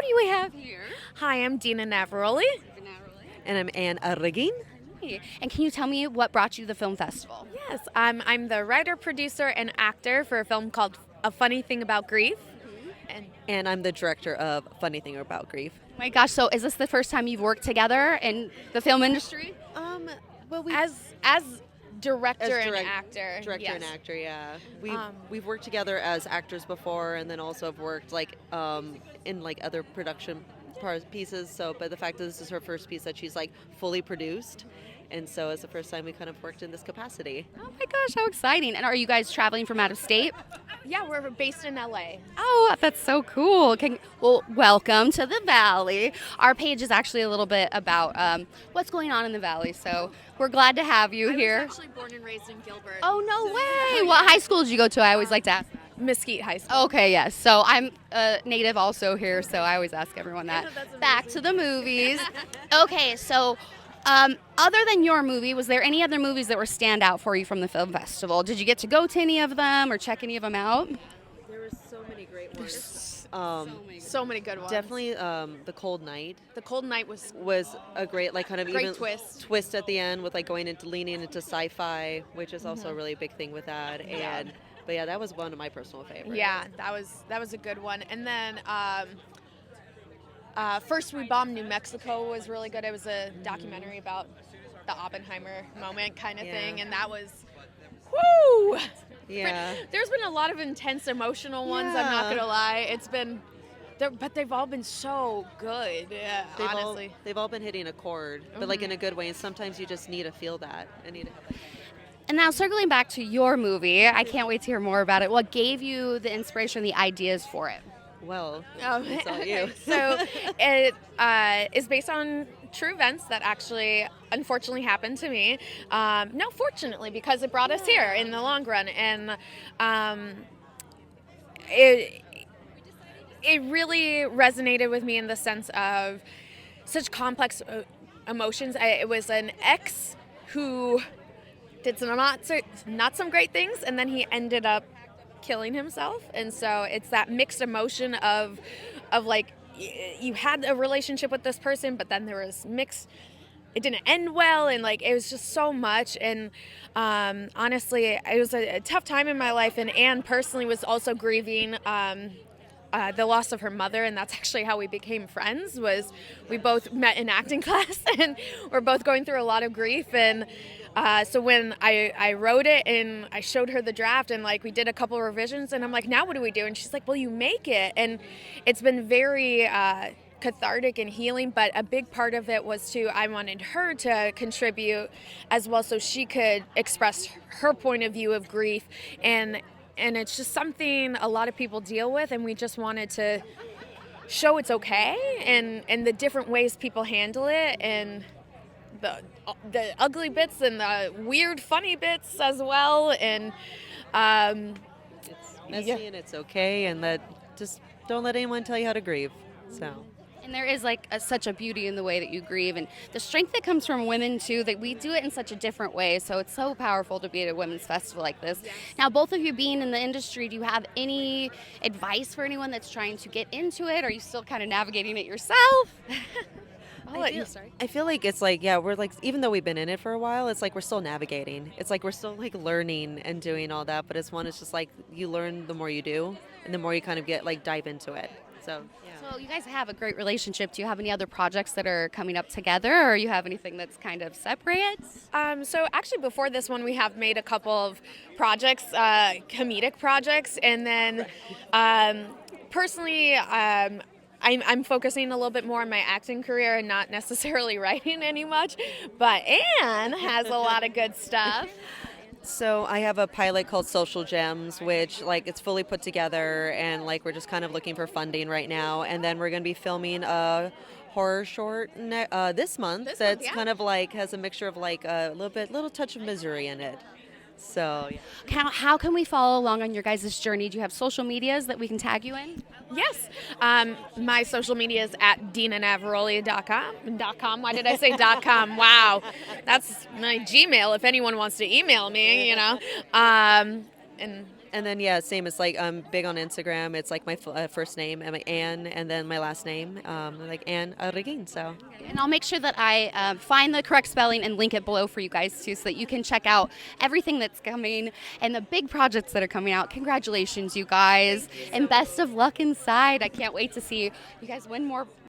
do we have here? Hi, I'm Dina Navarroli. And I'm Anne Arreguin. Hey, and can you tell me what brought you to the film festival? Yes, I'm the writer, producer, and actor for a film called A Funny Thing About Grief. And I'm the director of Funny Thing About Grief. My gosh, so is this the first time you've worked together in the film industry? Well, we As director and actor. Director yes. and actor, yeah. We've worked together as actors before, and then also have worked in other production pieces. So, but the fact that this is her first piece that she's fully produced, and so it's the first time we kind of worked in this capacity. Oh my gosh, how exciting. And are you guys traveling from out of state? Yeah, we're based in LA. Oh, that's so cool. Well, welcome to the Valley. Our page is actually a little bit about what's going on in the Valley, so we're glad to have you here. I was actually born and raised in Gilbert. Oh, no way. What high school did you go to? I always like to ask. Mesquite High School. Okay, yes. So I'm a native also here, so I always ask everyone that. Back to the movies. Okay, so other than your movie, was there any other movies that were stand out for you from the film festival? Did you get to go to any of them or check any of them out? There were so many great ones. So many good ones. Definitely The Cold Night. The Cold Night was A great great even twist at the end with leaning into sci-fi, which is also a really big thing with that. But yeah, that was one of my personal favorites. Yeah, that was a good one. And then First We Bombed New Mexico was really good. It was a documentary about the Oppenheimer moment kind of thing, and that was, whoo! Yeah. There's been a lot of intense emotional ones, I'm not going to lie. It's been, but they've all been so good, honestly. They've all been hitting a chord, but in a good way, and sometimes you just need to feel that. And need to have that. And now circling back to your movie, I can't wait to hear more about it. What gave you the inspiration, the ideas for it? Well, it's all you. So it is based on true events that actually unfortunately happened to me. No, fortunately, because it brought us here in the long run. And it really resonated with me in the sense of such complex emotions. It was an ex who did some not some great things, and then he ended up killing himself. And so it's that mixed emotion of you had a relationship with this person, but then there was it didn't end well, and it was just so much. And honestly, it was a tough time in my life, and Anne personally was also grieving the loss of her mother, and that's actually how we became friends. Was we both met in acting class, and we're both going through a lot of grief. And so when I wrote it and I showed her the draft, and we did a couple of revisions, and I'm like, now what do we do? And she's like, well, you make it. And it's been very cathartic and healing, but a big part of it was I wanted her to contribute as well, so she could express her point of view of grief. And it's just something a lot of people deal with, and we just wanted to show it's okay, and the different ways people handle it, and the ugly bits and the weird funny bits as well. And it's messy and it's okay, and that just don't let anyone tell you how to grieve. So. And there is such a beauty in the way that you grieve, and the strength that comes from women too, that we do it in such a different way. So it's so powerful to be at a women's festival like this. Yes. Now, both of you being in the industry, do you have any advice for anyone that's trying to get into it? Or are you still kind of navigating it yourself? I feel like it's we're even though we've been in it for a while, it's we're still navigating. It's we're still learning and doing all that, but it's just you learn the more you do, and the more you kind of get dive into it. So, yeah. So you guys have a great relationship. Do you have any other projects that are coming up together, or you have anything that's kind of separate? So actually before this one, we have made a couple of projects, comedic projects, and then personally, I'm focusing a little bit more on my acting career and not necessarily writing any much, but Anne has a lot of good stuff. So I have a pilot called Social Gems, which it's fully put together, and we're just kind of looking for funding right now. And then we're going to be filming a horror short this month kind of has a mixture of a little touch of misery in it. So, yeah. How can we follow along on your guys' journey? Do you have social medias that we can tag you in? Yes. My social media is at DinaNavarroli.com. Why did I say .com? Wow. That's my Gmail if anyone wants to email me, And And then yeah, same. It's like I'm big on Instagram. It's like my first name and my Anne, and then my last name, like Anne Arreguin. So And I'll make sure that I find the correct spelling and link it below for you guys too, so that you can check out everything that's coming and the big projects that are coming out. Congratulations, you guys, and best of luck inside. I can't wait to see you guys win more